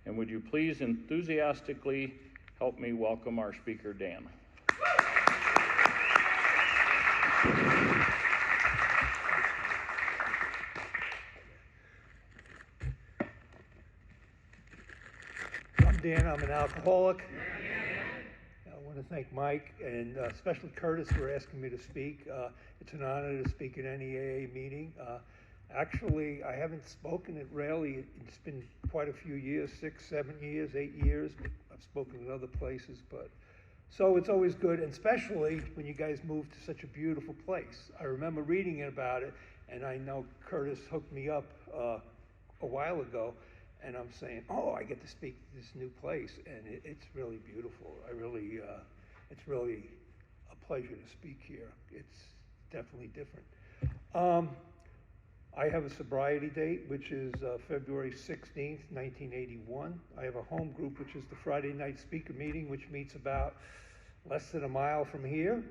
And would you please enthusiastically help me welcome our speaker, Dan? I'm Dan, I'm an alcoholic. I want to thank Mike and especially Curtis for asking me to speak. It's an honor to speak at any AA meeting. Actually, I haven't spoken at Raleigh. It's been quite a few years, 6, 7 years, 8 years. I've spoken at other places, but so it's always good, and especially when you guys moved to such a beautiful place. I remember reading about it, and I know Curtis hooked me up a while ago, and I'm saying, oh, I get to speak to this new place, and it's really beautiful. It's really a pleasure to speak here. It's definitely different. I have a sobriety date, which is February 16th, 1981. I have a home group, which is the Friday night speaker meeting, which meets about less than a mile from here.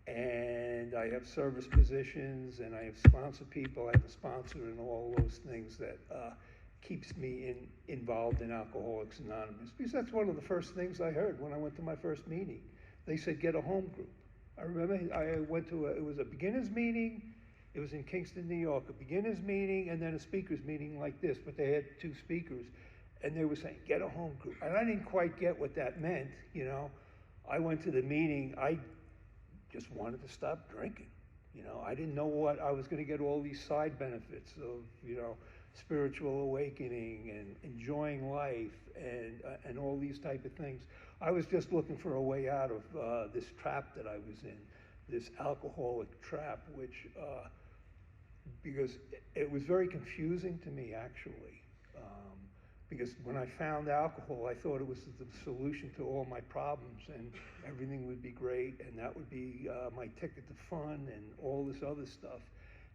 And I have service positions, and I have sponsored people. I have a sponsor and all those things that keeps me involved in Alcoholics Anonymous. Because that's one of the first things I heard when I went to my first meeting. They said, get a home group. I remember I went to it was a beginner's meeting. It was in Kingston, New York, a beginner's meeting and then a speaker's meeting like this, but they had 2 speakers. And they were saying, get a home group. And I didn't quite get what that meant, you know. I went to the meeting, I just wanted to stop drinking. You know, I didn't know what I was going to get all these side benefits of, you know, spiritual awakening and enjoying life and all these type of things. I was just looking for a way out of this trap that I was in, this alcoholic trap, which because it was very confusing to me actually. Because when I found alcohol, I thought it was the solution to all my problems and everything would be great and that would be my ticket to fun and all this other stuff.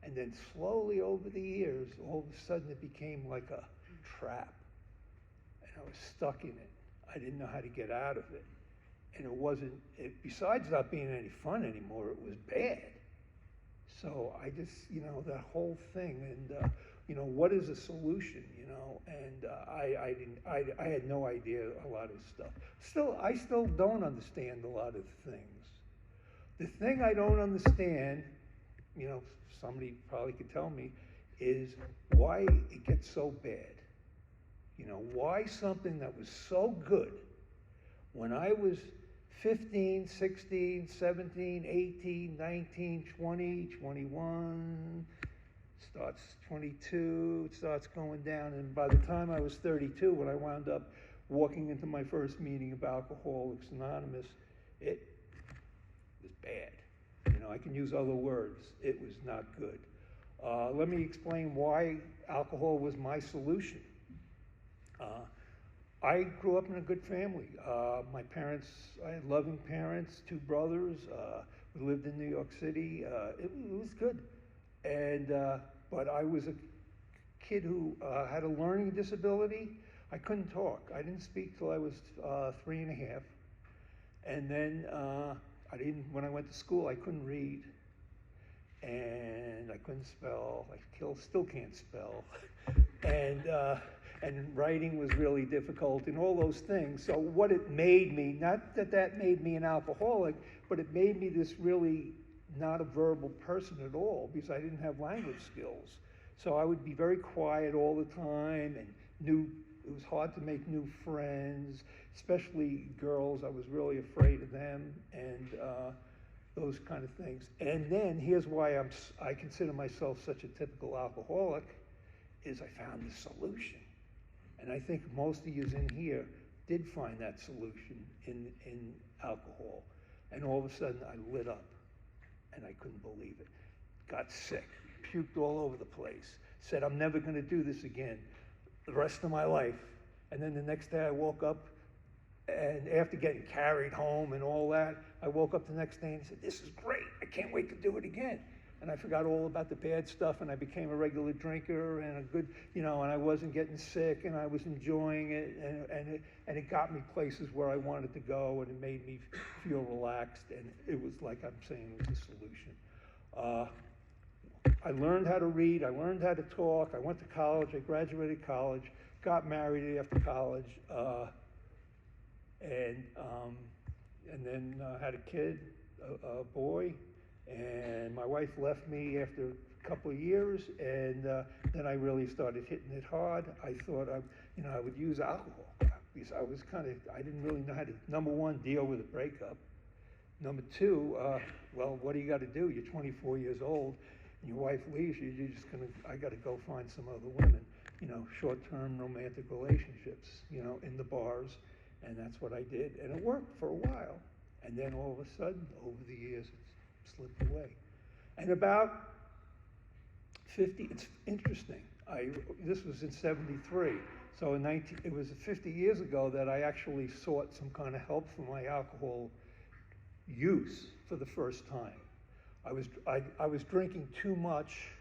And then slowly over the years, all of a sudden it became like a trap. And I was stuck in it. I didn't know how to get out of it. And it wasn't, besides not being any fun anymore, it was bad. So I just, you know, that whole thing and, you know, what is a solution, you know? And I had no idea a lot of stuff. I still don't understand a lot of things. The thing I don't understand, you know, somebody probably could tell me, is why it gets so bad. You know, why something that was so good when I was 15, 16, 17, 18, 19, 20, 21, starts 22, it starts going down, and by the time I was 32, when I wound up walking into my first meeting of Alcoholics Anonymous, it was bad. You know, I can use other words. It was not good. Let me explain why alcohol was my solution. I grew up in a good family. My parents, I had loving parents, 2 brothers. We lived in New York City. It was good. And, but I was a kid who had a learning disability. I couldn't talk. I didn't speak till I was 3 and a half. And then when I went to school, I couldn't read. And I couldn't spell. I still can't spell. And writing was really difficult and all those things. So what it made me, not that made me an alcoholic, but it made me this really not a verbal person at all because I didn't have language skills. So I would be very quiet all the time and it was hard to make new friends, especially girls. I was really afraid of them and those kind of things. And then here's why I consider myself such a typical alcoholic is I found the solution. And I think most of you in here did find that solution in alcohol. And all of a sudden I lit up and I couldn't believe it. Got sick, puked all over the place, said I'm never gonna do this again the rest of my life. And then the next day I woke up and after getting carried home and all that, I woke up the next day and said, this is great, I can't wait to do it again. And I forgot all about the bad stuff and I became a regular drinker and a good, you know, and I wasn't getting sick and I was enjoying it and it got me places where I wanted to go and it made me feel relaxed and it was like I'm saying it was a solution. I learned how to read, I learned how to talk, I went to college, I graduated college, got married after college, and then had a kid, a boy, and my wife left me after a couple of years, and then I really started hitting it hard. I thought I would use alcohol because I didn't really know how to, number one, deal with a breakup. Number two, well, what do you got to do? You're 24 years old, and your wife leaves you. I got to go find some other women, short-term romantic relationships, in the bars, and that's what I did, and it worked for a while. And then all of a sudden, over the years, it slipped away. And about 50, it's interesting. This was in '73, so it was 50 years ago that I actually sought some kind of help for my alcohol use for the first time. I was drinking too much.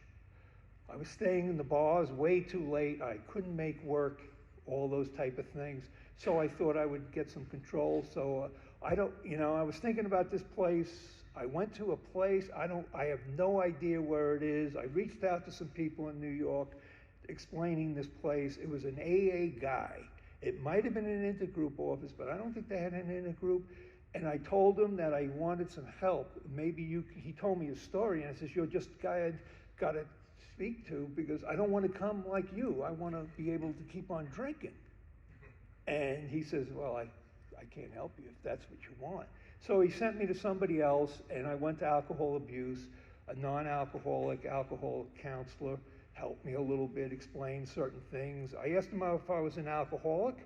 I was staying in the bars way too late. I couldn't make work, all those type of things. So I thought I would get some control. So I was thinking about this place. I went to a place, I have no idea where it is. I reached out to some people in New York explaining this place. It was an AA guy. It might have been an intergroup office, but I don't think they had an intergroup. And I told him that I wanted some help. He told me his story, and I says, you're just the guy I've got to speak to because I don't want to come like you. I want to be able to keep on drinking. And he says, well, I can't help you if that's what you want. So he sent me to somebody else, and I went to alcohol abuse. A non-alcoholic alcohol counselor helped me a little bit, explained certain things. I asked him if I was an alcoholic,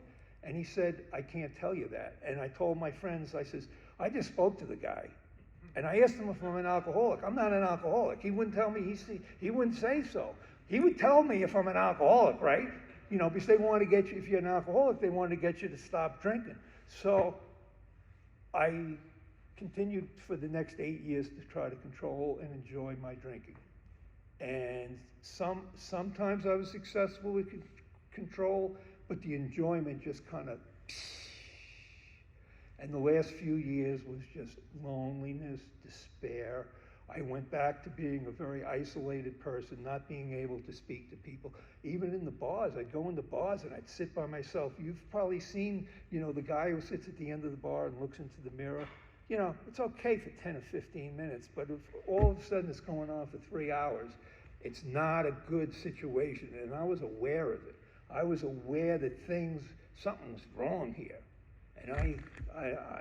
and he said, I can't tell you that. And I told my friends, I says, I just spoke to the guy, and I asked him if I'm an alcoholic. I'm not an alcoholic. He wouldn't tell me, he wouldn't say so. He would tell me if I'm an alcoholic, right? Because they want to get you, if you're an alcoholic, they want to get you to stop drinking. So I continued for the next 8 years to try to control and enjoy my drinking. And sometimes I was successful with control, but the enjoyment just kind of, and the last few years was just loneliness, despair. I went back to being a very isolated person, not being able to speak to people. Even in the bars, I'd go into bars and I'd sit by myself. You've probably seen, the guy who sits at the end of the bar and looks into the mirror. It's okay for 10 or 15 minutes, but if all of a sudden it's going on for 3 hours, it's not a good situation. And I was aware of it. I was aware that something's wrong here. And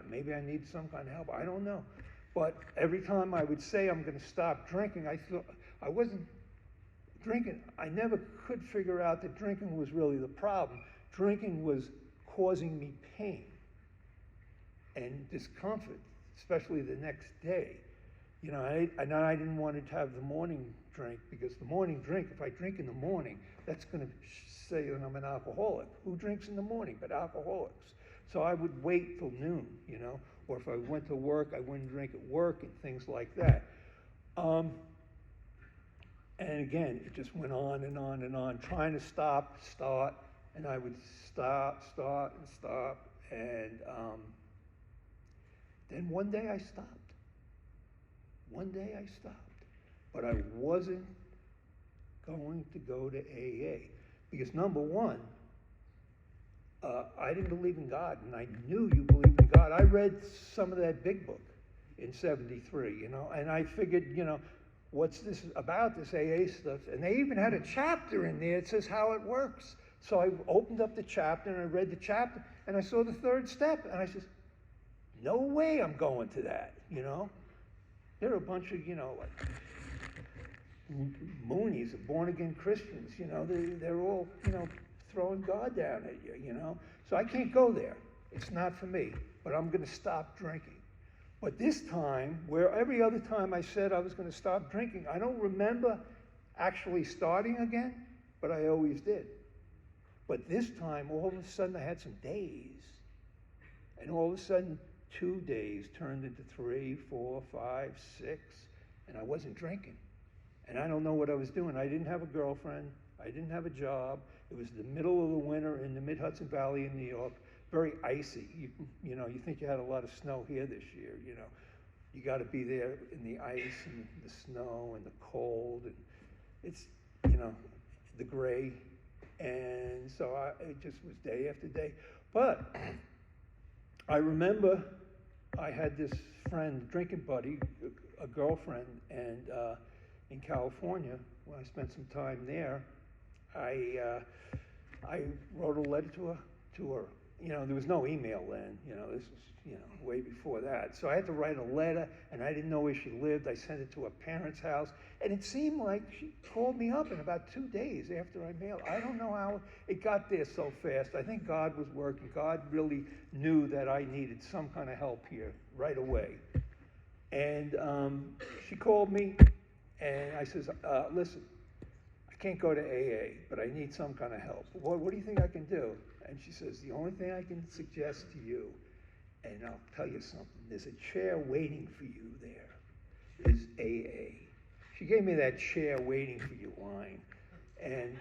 maybe I need some kind of help. I don't know. But every time I would say I'm going to stop drinking, I thought I wasn't drinking. I never could figure out that drinking was really the problem. Drinking was causing me pain and discomfort, especially the next day. I didn't want to have the morning drink because the morning drink, if I drink in the morning, that's going to say that I'm an alcoholic. Who drinks in the morning but alcoholics? So I would wait till noon, or if I went to work, I wouldn't drink at work and things like that. And again, it just went on and on and on, trying to start, and I would start, and stop, and then one day I stopped. But I wasn't going to go to AA because number one, I didn't believe in God, and I knew you believed in God. I read some of that big book in '73, and I figured, what's this about, this AA stuff? And they even had a chapter in there that says how it works. So I opened up the chapter, and I read the chapter, and I saw the third step, and I said, no way I'm going to that, There are a bunch of, Moonies, born-again Christians, they're all, throwing God down at you, So I can't go there. It's not for me, but I'm going to stop drinking. But this time, where every other time I said I was going to stop drinking, I don't remember actually starting again, but I always did. But this time, all of a sudden, I had some days. And all of a sudden, 2 days turned into 3, 4, 5, 6, and I wasn't drinking. And I don't know what I was doing. I didn't have a girlfriend. I didn't have a job. It was the middle of the winter in the Mid-Hudson Valley in New York, very icy. You think you had a lot of snow here this year, You got to be there in the ice and the snow and the cold, and it's, the gray And so it just was day after day. But I remember I had this friend, drinking buddy, a girlfriend, and in California, when I spent some time there, I wrote a letter to her. You know, there was no email then. You know, this was, you know, way before that. So I had to write a letter, and I didn't know where she lived. I sent it to her parents' house, and it seemed like she called me up in about 2 days after I mailed. I don't know how it got there so fast. I think God was working. God really knew that I needed some kind of help here right away. And she called me, and I says, listen, I can't go to AA, but I need some kind of help. What do you think I can do? And she says, the only thing I can suggest to you, and I'll tell you something, there's a chair waiting for you there, is AA. She gave me that chair waiting for you line. And,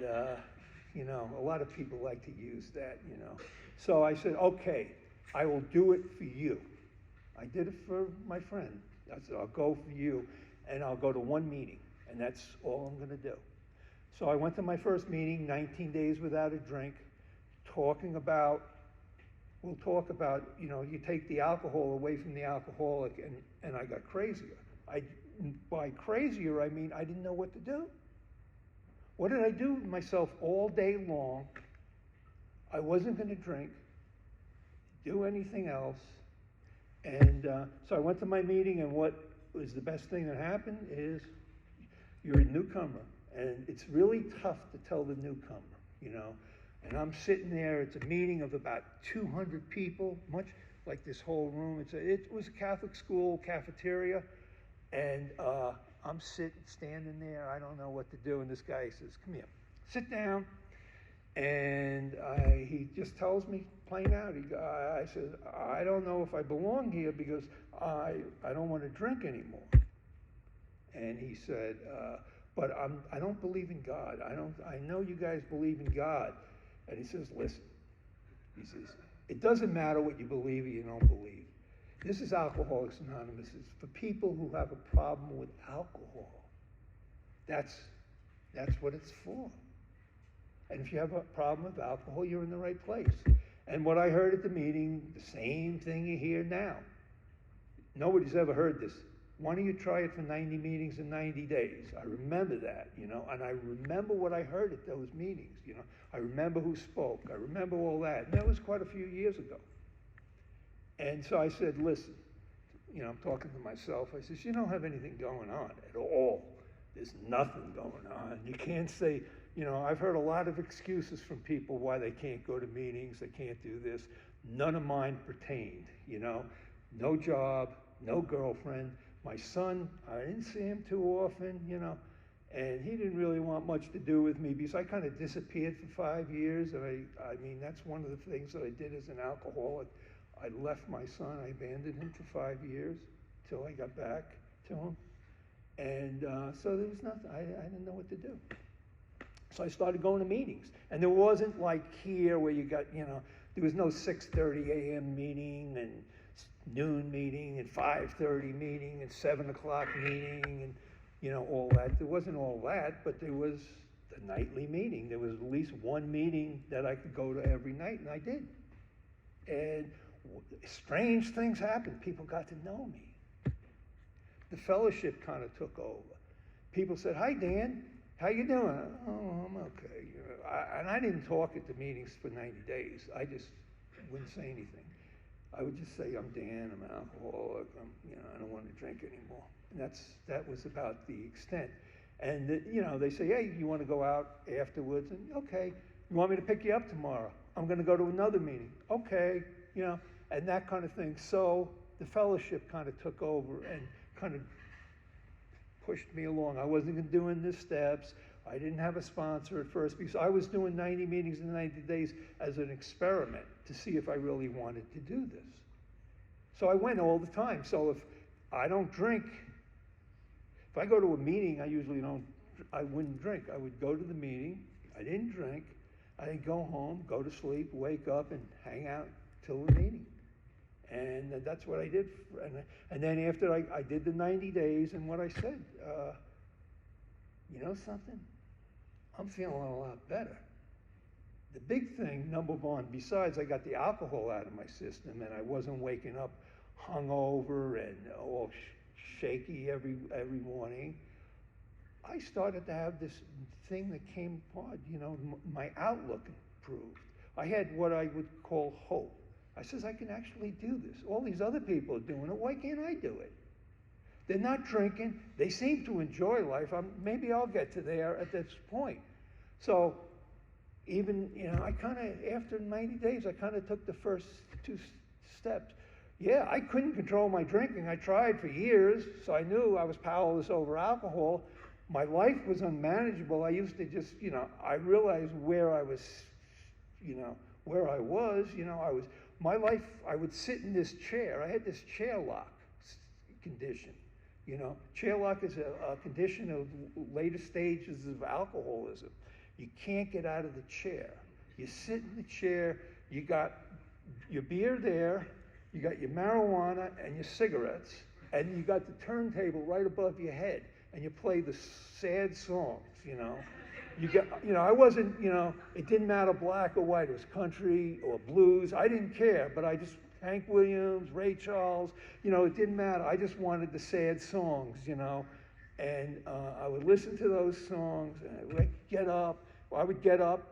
you know, a lot of people like to use that, you know. So I said, okay, I will do it for you. I did it for my friend. I said, I'll go for you, and I'll go to one meeting, and that's all I'm going to do. So I went to my first meeting, 19 days without a drink, we'll talk about, you know, you take the alcohol away from the alcoholic, and I got crazier. By crazier, I mean I didn't know what to do. What did I do with myself all day long? I wasn't going to drink, do anything else. And so I went to my meeting, and what was the best thing that happened is you're a newcomer, and it's really tough to tell the newcomer, you know. And I'm sitting there, it's a meeting of about 200 people, much like this whole room. It was a Catholic school cafeteria, and I'm standing there, I don't know what to do, and this guy says, come here, sit down. And he just tells me plain out, I said, I don't know if I belong here because I don't want to drink anymore. And he said, but I don't believe in God. I know you guys believe in God. And he says, listen, he says, it doesn't matter what you believe or you don't believe. This is Alcoholics Anonymous. It's for people who have a problem with alcohol. That's what it's for. And if you have a problem with alcohol, you're in the right place. And what I heard at the meeting, the same thing you hear now. Nobody's ever heard this. Why don't you try it for 90 meetings in 90 days? I remember that, you know, and I remember what I heard at those meetings, you know. I remember who spoke. I remember all that. And that was quite a few years ago. And so I said, listen, you know, I'm talking to myself. I says, you don't have anything going on at all. There's nothing going on. You can't say, you know, I've heard a lot of excuses from people why they can't go to meetings, they can't do this. None of mine pertained, you know. No job, no girlfriend. My son, I didn't see him too often, you know, and he didn't really want much to do with me because I kind of disappeared for 5 years. And I mean, that's one of the things that I did as an alcoholic. I left my son, I abandoned him for 5 years till I got back to him. And so there was nothing, I didn't know what to do. So I started going to meetings. And there wasn't like here where you got, you know, there was no 6:30 a.m. meeting and noon meeting and 5:30 meeting and 7 o'clock meeting and, you know, all that. There wasn't all that, but there was the nightly meeting. There was at least one meeting that I could go to every night, and I did. And strange things happened. People got to know me. The fellowship kind of took over. People said, hi, Dan. How you doing? Oh, I'm okay. You know, and I didn't talk at the meetings for 90 days. I just wouldn't say anything. I would just say, I'm Dan, I'm an alcoholic, you know, I don't want to drink anymore. And that was about the extent. And, you know, they say, hey, you want to go out afterwards? And, okay, you want me to pick you up tomorrow? I'm going to go to another meeting. Okay, you know, and that kind of thing. So the fellowship kind of took over and kind of pushed me along. I wasn't doing the steps. I didn't have a sponsor at first because I was doing 90 meetings in 90 days as an experiment to see if I really wanted to do this. So I went all the time. So if I don't drink, if I go to a meeting, I wouldn't drink. I would go to the meeting, I didn't drink, I'd go home, go to sleep, wake up and hang out till the meeting. And that's what I did. And then after I did the 90 days and what I said, you know something? I'm feeling a lot better. the big thing, number one, besides I got the alcohol out of my system and I wasn't waking up hungover and all shaky every morning, I started to have this thing that came apart, my outlook improved. I had what I would call hope. I says, I can actually do this. All these other people are doing it. Why can't I do it? They're not drinking. They seem to enjoy life. Maybe I'll get to there at this point. So even, I kind of, after 90 days, I kind of took the first two steps. Yeah, I couldn't control my drinking. I tried for years, so I knew I was powerless over alcohol. My life was unmanageable. I used to just, I realized where I was, my life, I would sit in this chair. I had this chair lock condition. Chair lock is a condition of later stages of alcoholism. You can't get out of the chair. You sit in the chair, you got your beer there, you got your marijuana and your cigarettes, and you got the turntable right above your head, and you play the sad songs, I wasn't, it didn't matter black or white. It was country or blues. I didn't care, but Hank Williams, Ray Charles, it didn't matter. I just wanted the sad songs, and I would listen to those songs, and I would get up,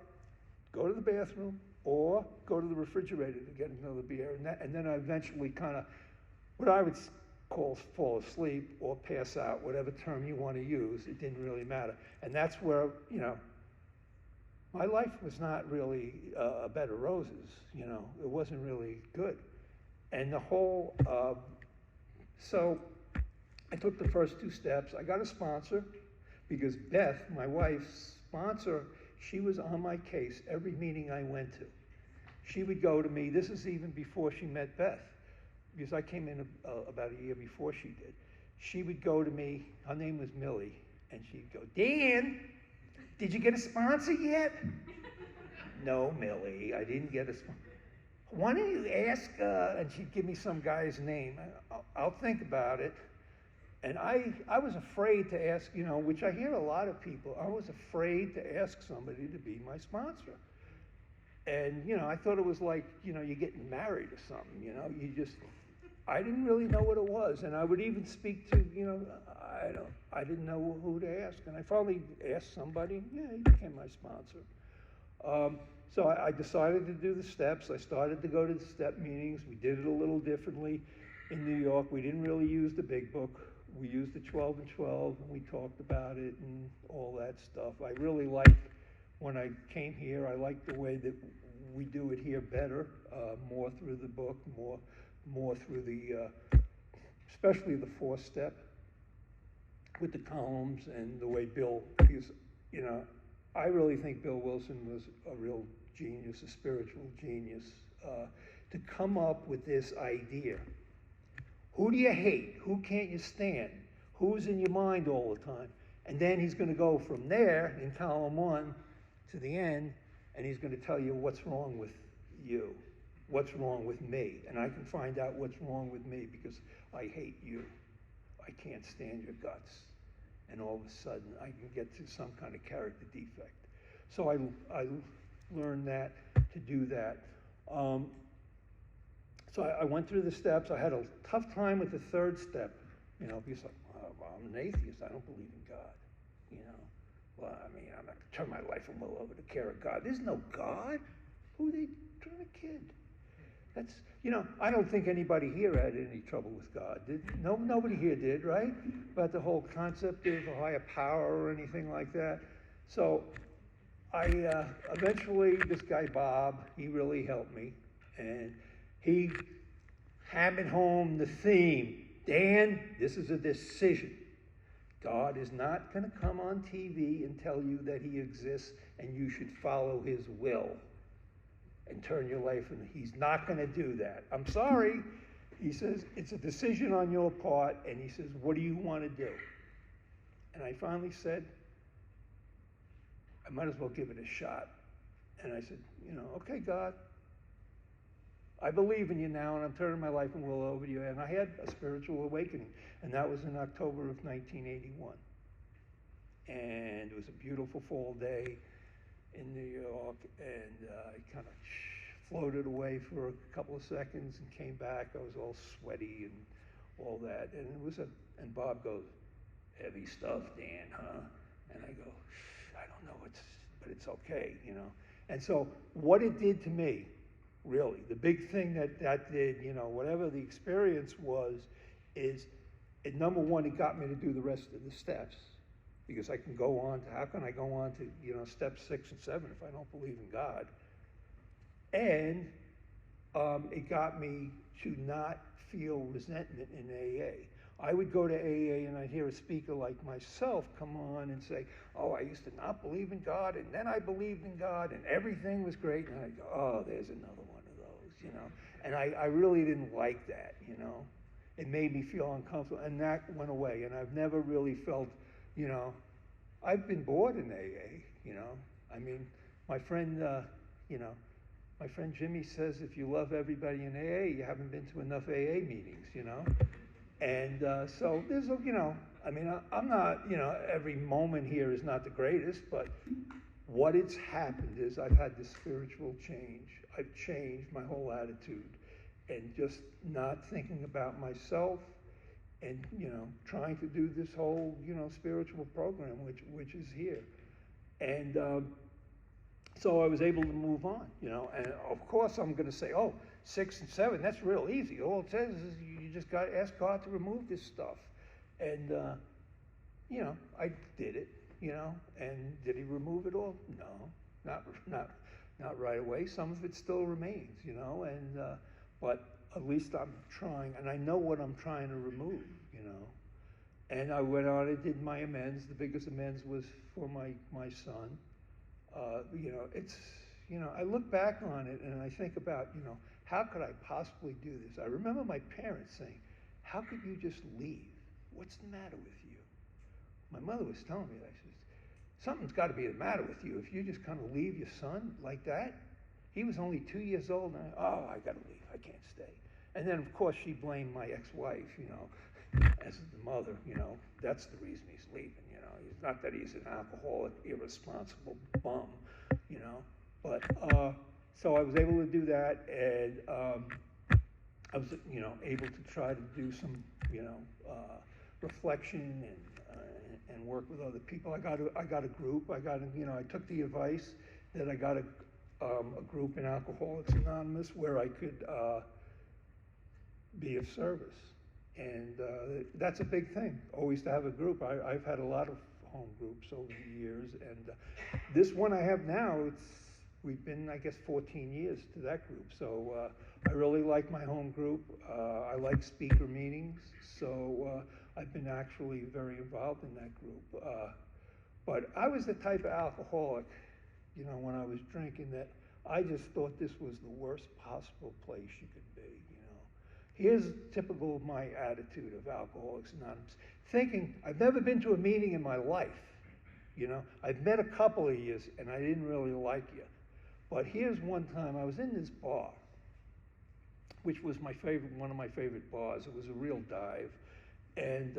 go to the bathroom, or go to the refrigerator to get another beer, and then I eventually kind of, what I would call fall asleep or pass out, whatever term you want to use, it didn't really matter. And that's where, my life was not really a bed of roses, it wasn't really good. And the whole, so I took the first two steps. I got a sponsor because Beth, my wife's sponsor, she was on my case every meeting I went to. She would go to me, this is even before she met Beth, because I came in about a year before she did. She would go to me, her name was Millie, and she'd go, Dan, did you get a sponsor yet? No, Millie, I didn't get a sponsor. Why don't you ask, and she'd give me some guy's name. I'll think about it. And I was afraid to ask, which I hear a lot of people, I was afraid to ask somebody to be my sponsor. And, I thought it was like, you're getting married or something, I didn't really know what it was. And I would even speak to, I didn't know who to ask. And I finally asked somebody, he became my sponsor. So I decided to do the steps. I started to go to the step meetings. We did it a little differently in New York. We didn't really use the big book. We used the 12 and 12, and we talked about it and all that stuff. I really liked, when I came here, I liked the way that we do it here better, more through the book, more through the, especially the fourth step with the columns and the way Bill, because, I really think Bill Wilson was a real genius, a spiritual genius, to come up with this idea. Who do you hate? Who can't you stand? Who's in your mind all the time? And then he's going to go from there in column 1 to the end, and he's going to tell you what's wrong with you, what's wrong with me. And I can find out what's wrong with me because I hate you. I can't stand your guts. And all of a sudden, I can get to some kind of character defect. So I learned that, to do that. So I went through the steps. I had a tough time with the third step, because I'm an atheist. I don't believe in God, Well, I'm not going to turn my life over to care of God. There's no God. Who are they trying to kid? That's, I don't think anybody here had any trouble with God. Nobody here did, right? About the whole concept of a higher power or anything like that. So I eventually, this guy Bob, he really helped me, and he hammered home the theme. Dan, this is a decision. God is not going to come on TV and tell you that he exists and you should follow his will and turn your life, and he's not going to do that. I'm sorry. He says, it's a decision on your part, and he says, what do you want to do? And I finally said, I might as well give it a shot. And I said, okay, God, I believe in you now, and I'm turning my life and will over to you. And I had a spiritual awakening, and that was in October of 1981. And it was a beautiful fall day, in New York, and I kind of floated away for a couple of seconds and came back. I was all sweaty and all that, and and Bob goes, "Heavy stuff, Dan, huh?" And I go, "I don't know, but it's okay, you know." And so what it did to me, really, the big thing that did, you know, whatever the experience was, is number one, it got me to do the rest of the steps, because I can go on to, how can I go on to, you know, steps 6 and 7 if I don't believe in God? And it got me to not feel resentment in AA. I would go to AA and I'd hear a speaker like myself come on and say, "Oh, I used to not believe in God, and then I believed in God, and everything was great." And I'd go, "Oh, there's another one of those, you know." And I really didn't like that, you know. It made me feel uncomfortable, and that went away. And I've never really felt, you know, I've been bored in AA, you know. I mean, my friend, you know, my friend Jimmy says, if you love everybody in AA, you haven't been to enough AA meetings, you know. And so there's a, you know, I mean, I'm not, you know, every moment here is not the greatest, but what it's happened is I've had this spiritual change. I've changed my whole attitude, and just not thinking about myself, and, you know, trying to do this whole, you know, spiritual program, which is here. And so I was able to move on, you know. And of course I'm going to say, oh, 6 and 7, that's real easy. All it says is you just got to ask God to remove this stuff. And, you know, I did it, you know. And did he remove it all? No, not right away. Some of it still remains, you know. And but at least I'm trying, and I know what I'm trying to remove, you know. And I went on and did my amends. The biggest amends was for my son. You know, it's, you know, I look back on it and I think about, you know, how could I possibly do this? I remember my parents saying, "How could you just leave? What's the matter with you?" My mother was telling me that. She says, "Something's got to be the matter with you if you just kind of leave your son like that." He was only 2 years old, and I got to leave. I can't stay. And then, of course, she blamed my ex-wife, you know, as the mother, you know. That's the reason he's leaving, you know. It's not that he's an alcoholic, irresponsible bum, you know. But, so I was able to do that, and I was, you know, able to try to do some, you know, reflection and work with other people. I got a group. You know, I took the advice that I got a group in Alcoholics Anonymous where I could be of service. And that's a big thing, always to have a group. I've had a lot of home groups over the years, and this one I have now, we've been, I guess, 14 years to that group. So I really like my home group. I like speaker meetings, so I've been actually very involved in that group. But I was the type of alcoholic, you know, when I was drinking, that I just thought this was the worst possible place you could be, you know. Here's typical of my attitude of Alcoholics Anonymous. Thinking, I've never been to a meeting in my life, you know. I've met a couple of years, and I didn't really like you. But here's one time, I was in this bar, which was one of my favorite bars. It was a real dive, and,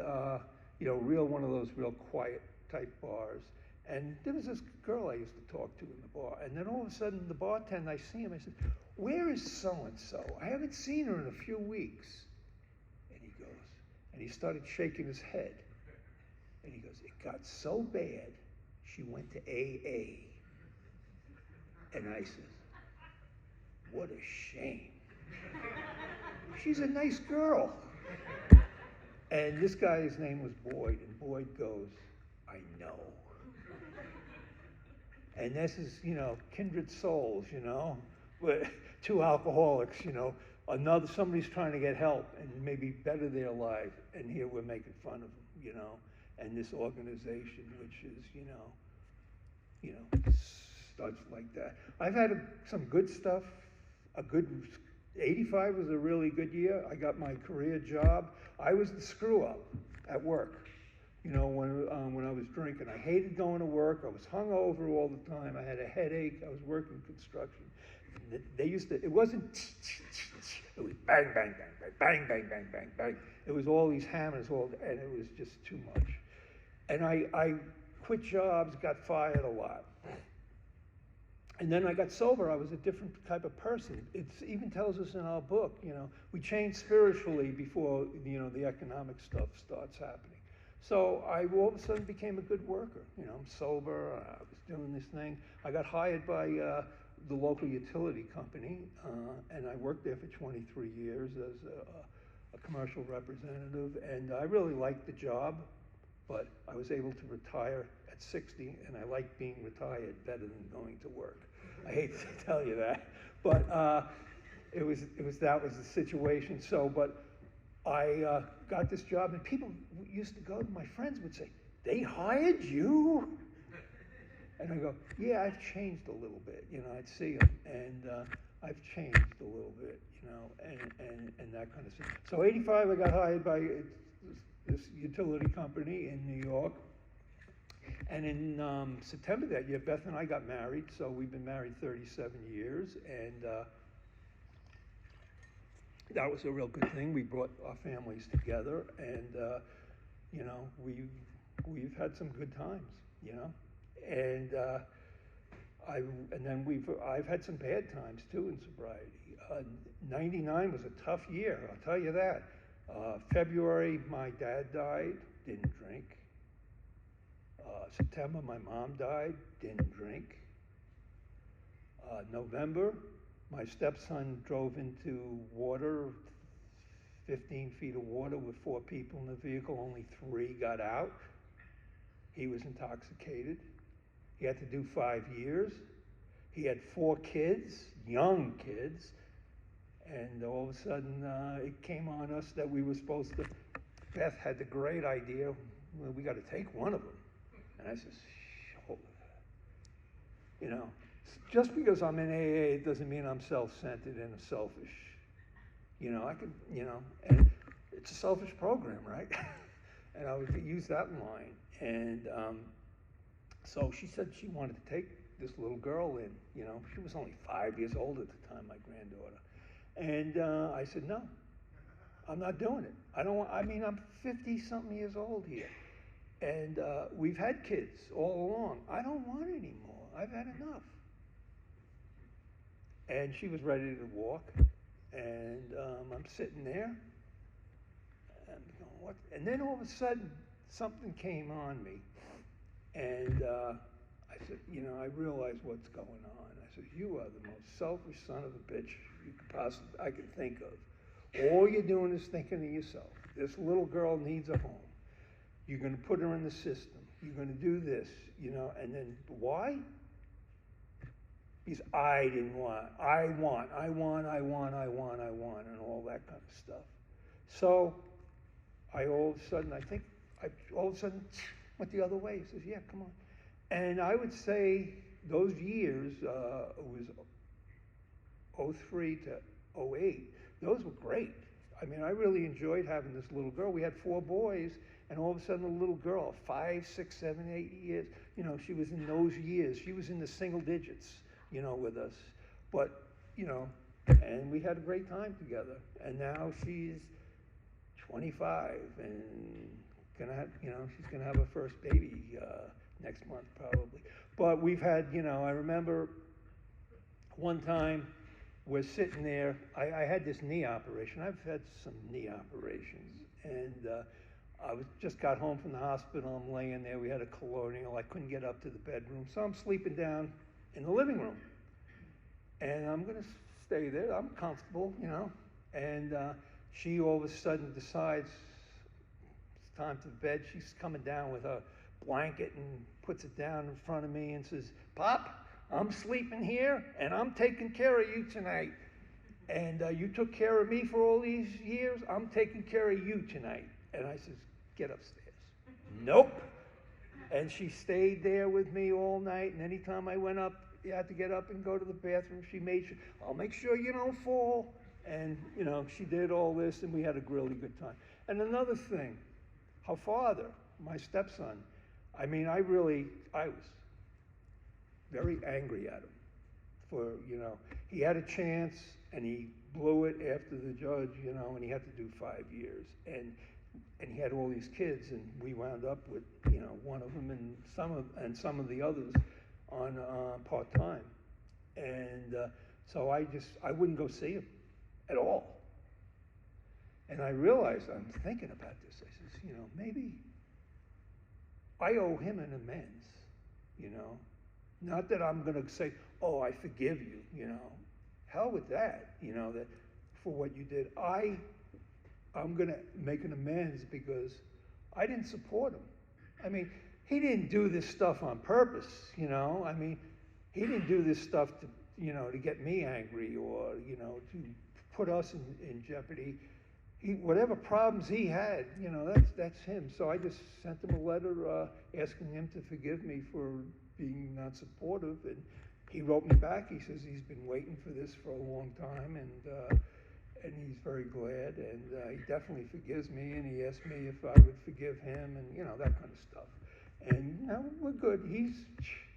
you know, one of those real quiet type bars. And there was this girl I used to talk to in the bar. And then all of a sudden, the bartender, I see him, I said, "Where is so-and-so? I haven't seen her in a few weeks." And he goes, and he started shaking his head. And he goes, "It got so bad, she went to AA." And I says, "What a shame. She's a nice girl." And this guy's name was Boyd. And Boyd goes, "I know." And this is, you know, kindred souls, you know, two alcoholics, you know, somebody's trying to get help and maybe better their life, and here we're making fun of them, you know, and this organization, which is, you know, stuff like that. I've had some good stuff. 85 was a really good year. I got my career job. I was the screw up at work. You know, when I was drinking, I hated going to work. I was hungover all the time. I had a headache. I was working construction. It wasn't, it was bang, bang, bang, bang, bang, bang, bang, bang, bang. It was all these hammers, and it was just too much. And I quit jobs, got fired a lot. And then I got sober. I was a different type of person. It even tells us in our book, you know, we change spiritually before, you know, the economic stuff starts happening. So I all of a sudden became a good worker. You know, I'm sober. I was doing this thing. I got hired by the local utility company, and I worked there for 23 years as a commercial representative. And I really liked the job, but I was able to retire at 60, and I like being retired better than going to work. I hate to tell you that, but that was the situation. So, but I got this job, and people used to go, my friends would say, "They hired you?" And I go, "Yeah, I've changed a little bit." You know, I'd see them, and I've changed a little bit, you know, and that kind of stuff. So, '85, I got hired by this utility company in New York. And in September that year, Beth and I got married. So we've been married 37 years, and that was a real good thing. We brought our families together, and you know, we've had some good times, you know, and I've had some bad times too in sobriety. '99 was a tough year, I'll tell you that. February, my dad died, didn't drink. September, my mom died, didn't drink. November, my stepson drove into water, 15 feet of water with 4 people in the vehicle, only 3 got out. He was intoxicated. He had to do 5 years. He had 4 kids, young kids, and all of a sudden it came on us that we were supposed to, Beth had the great idea, well, we got to take one of them. And I says, you know, just because I'm in AA, it doesn't mean I'm self-centered and selfish. You know, I could, you know, and it's a selfish program, right? And I would use that line. And so she said she wanted to take this little girl in, you know. She was only 5 years old at the time, my granddaughter. And I said, no, I'm not doing it. I don't want, I mean, I'm 50-something years old here. And we've had kids all along. I don't want any more. I've had enough. And she was ready to walk. And I'm sitting there. And I'm going, what? And then all of a sudden, something came on me. And I said, you know, I realized what's going on. I said, you are the most selfish son of a bitch I could think of. All you're doing is thinking of yourself. This little girl needs a home. You're going to put her in the system. You're going to do this, you know, and then why? Because I didn't want. I want, and all that kind of stuff. So all of a sudden went the other way. He says, yeah, come on. And I would say those years, it was '03 to '08, those were great. I mean, I really enjoyed having this little girl. We had 4 boys. And all of a sudden, a little girl, 5, 6, 7, 8 years, you know, she was in those years. She was in the single digits, you know, with us. But, you know, and we had a great time together. And now she's 25 and gonna have, you know, she's gonna have her first baby next month probably. But we've had, you know, I remember one time we're sitting there. I had this knee operation. I've had some knee operations, and I just got home from the hospital. I'm laying there. We had a colonial. I couldn't get up to the bedroom. So I'm sleeping down in the living room. And I'm going to stay there. I'm comfortable, you know. And she all of a sudden decides it's time to bed. She's coming down with a blanket and puts it down in front of me and says, Pop, I'm sleeping here and I'm taking care of you tonight. And you took care of me for all these years. I'm taking care of you tonight. And I says, get upstairs. Nope. And she stayed there with me all night. And anytime I went up, you had to get up and go to the bathroom. She made sure, I'll make sure you don't fall. And, you know, she did all this, and we had a really good time. And another thing, her father, my stepson, I mean, I was very angry at him for, you know, he had a chance, and he blew it after the judge, you know, and he had to do 5 years. And he had all these kids, and we wound up with, you know, one of them and some of the others on part-time. And so I wouldn't go see him at all. And I realized, I'm thinking about this. I says, maybe I owe him an amends, Not that I'm going to say, oh, I forgive you, Hell with that, that for what you did. I'm going to make an amends because I didn't support him. I mean, he didn't do this stuff on purpose, I mean, he didn't do this stuff to, to get me angry or, to put us in jeopardy. Whatever problems he had, that's him. So I just sent him a letter asking him to forgive me for being not supportive. And he wrote me back. He says he's been waiting for this for a long time, and he's very glad. And he definitely forgives me. And he asked me if I would forgive him, and that kind of stuff. And we're good.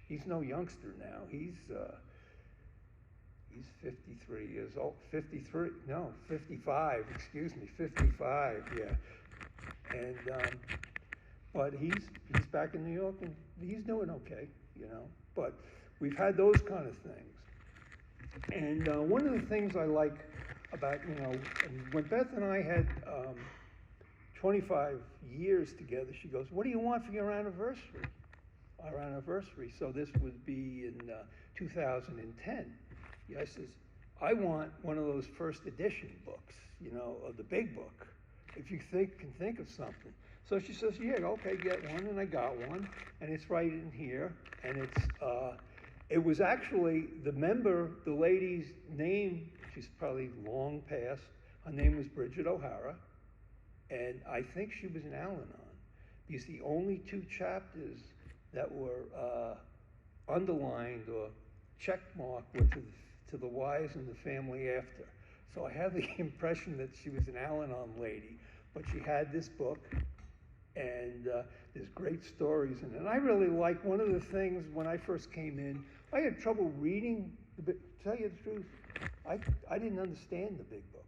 He's no youngster now. He's 53 years old, 55, excuse me, 55, yeah. And, but he's back in New York and he's doing okay, but we've had those kind of things. And one of the things I like about, when Beth and I had 25 years together, she goes, what do you want for your anniversary? Our anniversary, so this would be in 2010. I says, I want one of those first edition books, of the big book, if you can think of something. So she says, yeah, okay, get one, and I got one, and it's right in here, and it was actually the lady's name, she's probably long past, her name was Bridget O'Hara, and I think she was in Al-Anon, because the only 2 chapters that were underlined or checkmarked were to the wives and the family after. So I have the impression that she was an Al-Anon lady, but she had this book, and there's great stories in it. And I really like, one of the things when I first came in, I had trouble reading, to tell you the truth, I didn't understand the big book.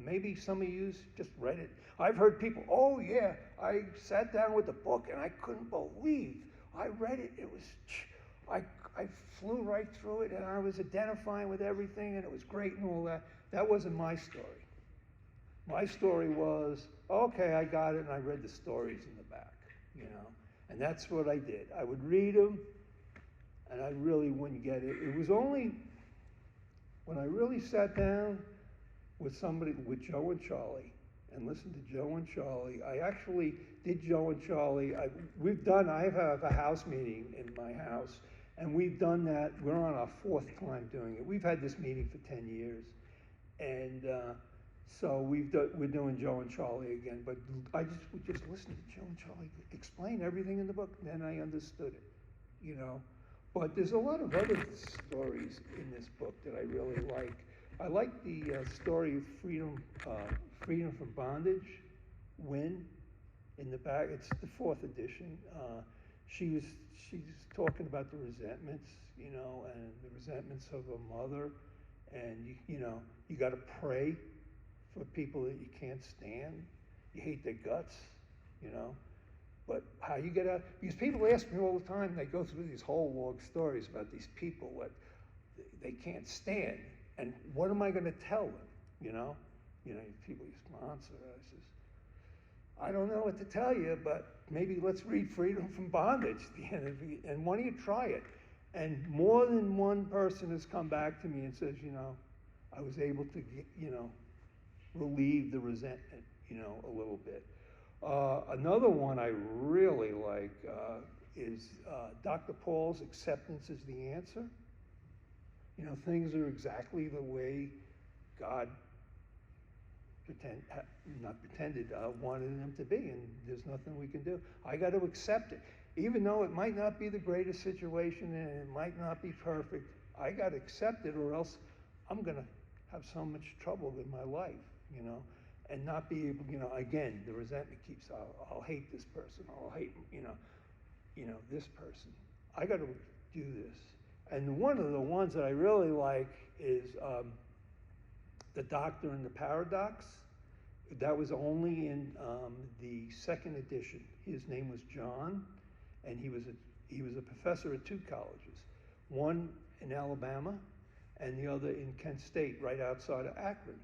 Maybe some of you just read it. I've heard people, oh yeah, I sat down with the book and I couldn't believe, I read it, it was, I flew right through it and I was identifying with everything and it was great and all that. That wasn't my story. My story was, okay, I got it and I read the stories in the back, and that's what I did. I would read them and I really wouldn't get it. It was only when I really sat down with somebody, with Joe and Charlie, and listened to Joe and Charlie. I actually did Joe and Charlie. I have a house meeting in my house, and we've done that. We're on our 4th time doing it. We've had this meeting for 10 years. And so we're doing Joe and Charlie again. But I would just listen to Joe and Charlie explain everything in the book, and then I understood it, But there's a lot of other stories in this book that I really like. I like the story of Freedom from Bondage, Win, in the back. It's the 4th edition. She's talking about the resentments, and the resentments of her mother, and you got to pray for people that you can't stand. You hate their guts, But how you get out? Because people ask me all the time. They go through these whole long stories about these people that they can't stand. And what am I going to tell them? People you sponsor. I says, I don't know what to tell you, but maybe let's read Freedom from Bondage at the end of it, and why don't you try it? And more than one person has come back to me and says, I was able to, relieve the resentment, a little bit. Another one I really like is Dr. Paul's Acceptance is the Answer. Things are exactly the way God wanted them to be, and there's nothing we can do. I got to accept it. Even though it might not be the greatest situation and it might not be perfect, I got to accept it, or else I'm going to have so much trouble in my life, and not be able, again, the resentment keeps, I'll hate this person, I'll hate, this person. I got to do this. And one of the ones that I really like is The Doctor and the Paradox. That was only in the 2nd edition. His name was John, and he was a professor at 2 colleges, one in Alabama and the other in Kent State, right outside of Akron.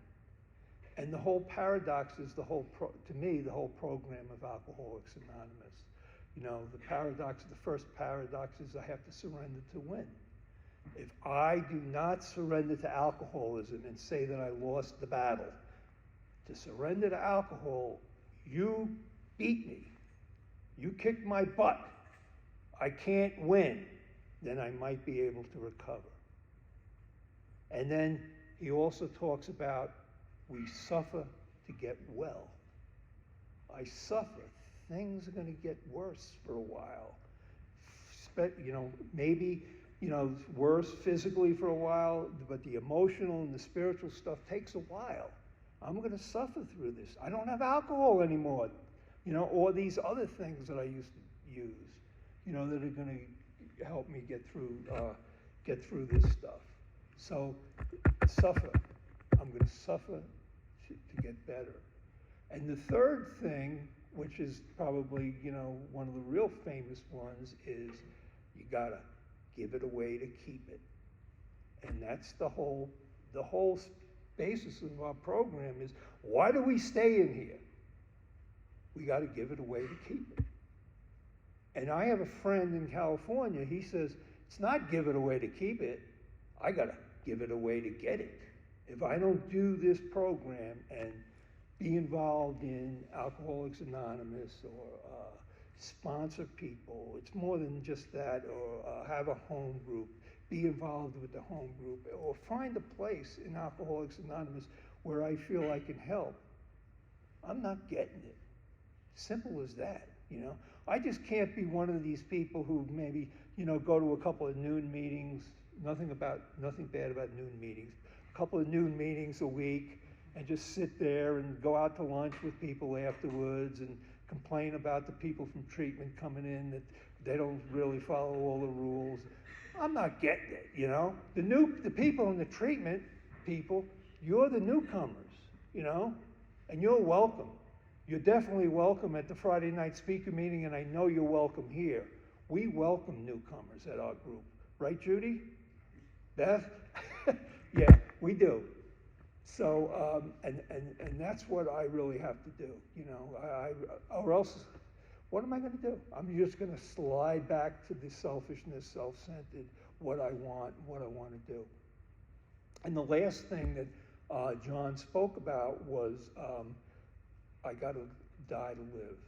And the whole paradox is to me, the whole program of Alcoholics Anonymous. You know, the first paradox is I have to surrender to win. If I do not surrender to alcoholism and say that I lost the battle, to surrender to alcohol, you beat me, you kicked my butt, I can't win, then I might be able to recover. And then he also talks about we suffer to get well. I suffer. Things are going to get worse for a while. Maybe, worse physically for a while, but the emotional and the spiritual stuff takes a while. I'm going to suffer through this. I don't have alcohol anymore, or these other things that I used to use, that are going to help me get through this stuff. So, suffer. I'm going to suffer to get better. And the third thing, which is probably, one of the real famous ones, is you gotta give it away to keep it. And that's the whole basis of our program is, why do we stay in here? We gotta give it away to keep it. And I have a friend in California, he says, it's not give it away to keep it, I gotta give it away to get it. If I don't do this program and be involved in Alcoholics Anonymous or sponsor people, it's more than just that, or have a home group, be involved with the home group, or find a place in Alcoholics Anonymous where I feel I can help, I'm not getting it. Simple as that, I just can't be one of these people who maybe, go to a couple of noon meetings, nothing bad about noon meetings, a couple of noon meetings a week, and just sit there and go out to lunch with people afterwards and complain about the people from treatment coming in that they don't really follow all the rules. I'm not getting it, The people in the treatment people, you're the newcomers, and you're welcome. You're definitely welcome at the Friday night speaker meeting, and I know you're welcome here. We welcome newcomers at our group. Right, Judy? Beth? Yeah, we do. So, and that's what I really have to do, or else, what am I going to do? I'm just going to slide back to the selfishness, self-centered, what I want to do. And the last thing that John spoke about was, I got to die to live.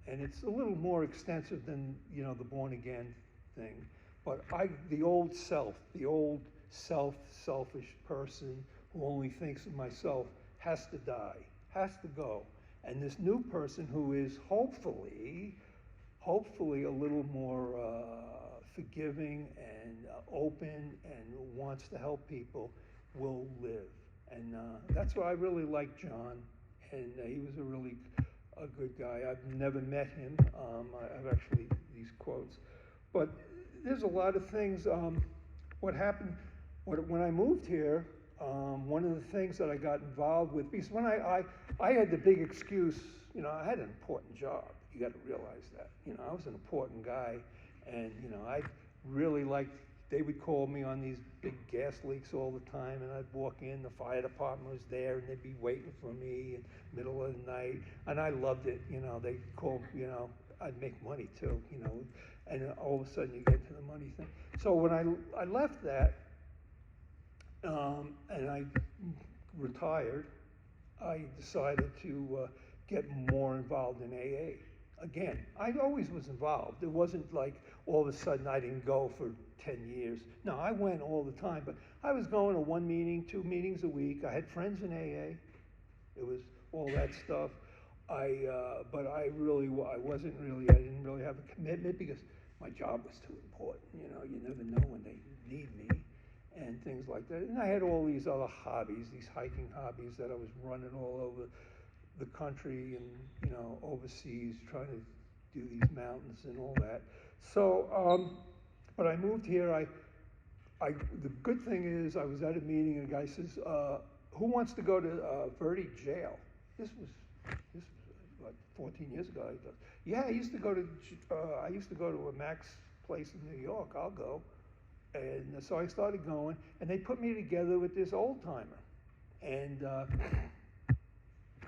And it's a little more extensive than, the born again thing. But the old selfish person who only thinks of myself has to die, has to go. And this new person who is hopefully a little more forgiving and open and wants to help people will live. And that's why I really like John. And he was a good guy. I've never met him. I've actually, these quotes. But there's a lot of things. What happened when I moved here, one of the things that I got involved with, because when I had the big excuse, I had an important job. You got to realize that. I was an important guy, and I really liked. They would call me on these big gas leaks all the time, and I'd walk in. The fire department was there, and they'd be waiting for me in the middle of the night, and I loved it. They'd call. I'd make money too. And all of a sudden you get to the money thing. So when I left that. And I retired, I decided to get more involved in AA. Again, I always was involved. It wasn't like all of a sudden I didn't go for 10 years. No, I went all the time, but I was going to 1 meeting, 2 meetings a week. I had friends in AA. It was all that stuff. But I didn't really have a commitment because my job was too important. You never know when they need me. And things like that. And I had all these other hobbies, these hiking hobbies that I was running all over the country and, overseas, trying to do these mountains and all that. So, but I moved here. The good thing is I was at a meeting and a guy says, who wants to go to Verde jail? This was what, 14 years ago. I thought, yeah, I used to go to a Max place in New York. I'll go. And so I started going, and they put me together with this old timer, and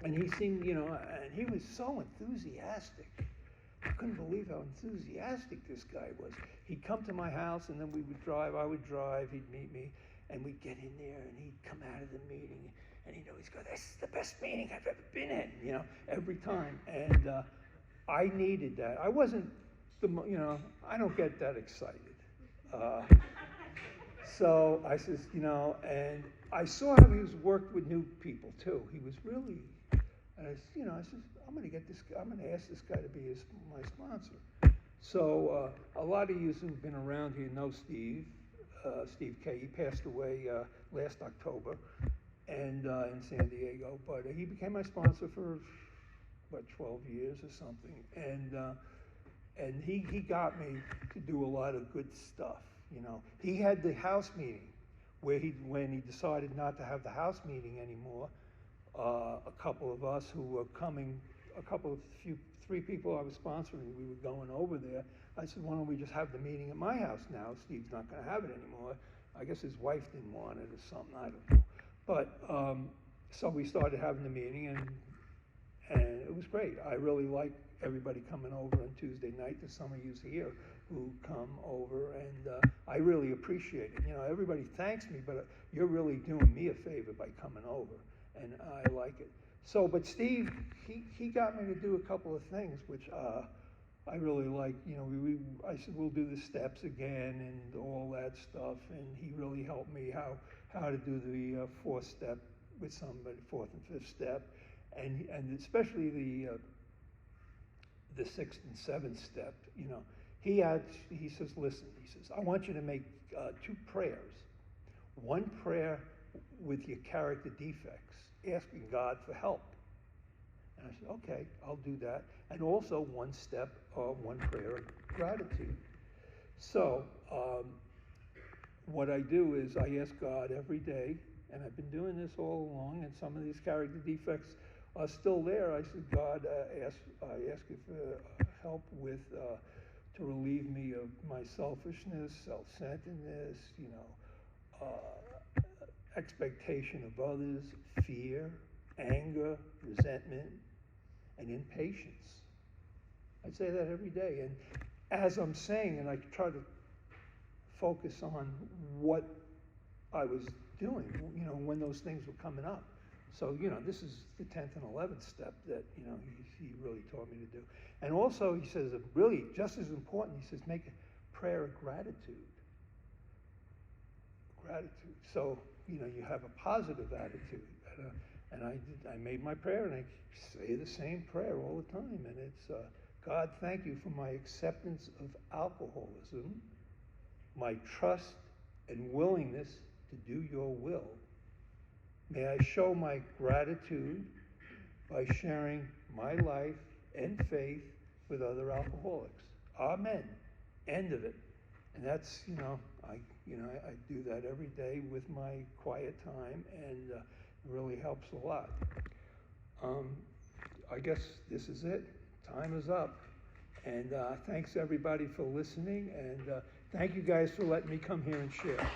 he seemed, and he was so enthusiastic. I couldn't believe how enthusiastic this guy was. He'd come to my house, and then we would drive. I would drive. He'd meet me, and we'd get in there, and he'd come out of the meeting, and he'd always go, "This is the best meeting I've ever been in," every time. And I needed that. I wasn't I don't get that excited. So I says, and I saw how he was worked with new people too. He was really, and I says, I'm going to ask this guy to be my sponsor. So a lot of you who've been around here know Steve K. He passed away last October, and in San Diego. But he became my sponsor for 12 years or something, and he got me to do a lot of good stuff. He had the house meeting where when he decided not to have the house meeting anymore. A couple of us who were coming, three people I was sponsoring, we were going over there. I said, why don't we just have the meeting at my house now? Steve's not going to have it anymore. I guess his wife didn't want it or something, I don't know. But so we started having the meeting, and it was great. I really like everybody coming over on Tuesday night. There's some of you here who come over, and I really appreciate it. Everybody thanks me, but you're really doing me a favor by coming over, and I like it. So, but Steve, he got me to do a couple of things, which I really like. I said, we'll do the steps again and all that stuff, and he really helped me how to do the fourth step with somebody, fourth and fifth step, and especially the sixth and seventh step. He says, listen, he says, I want you to make 2 prayers. One prayer with your character defects, asking God for help. And I said, okay, I'll do that. And also one prayer of gratitude. So what I do is I ask God every day, and I've been doing this all along, and some of these character defects are still there. I said, God, I ask you for help with to relieve me of my selfishness, self-centeredness, expectation of others, fear, anger, resentment, and impatience. I say that every day, and as I'm saying, and I try to focus on what I was doing, when those things were coming up. So, this is the 10th and 11th step that, he really taught me to do. And also, he says, really, just as important, he says, make a prayer of gratitude. Gratitude. So, you have a positive attitude. And I made my prayer, and I say the same prayer all the time. And it's, God, thank you for my acceptance of alcoholism, my trust and willingness to do your will. May I show my gratitude by sharing my life and faith with other alcoholics. Amen. End of it. And that's, I do that every day with my quiet time, and it really helps a lot. I guess this is it. Time is up. And thanks everybody for listening, and thank you guys for letting me come here and share.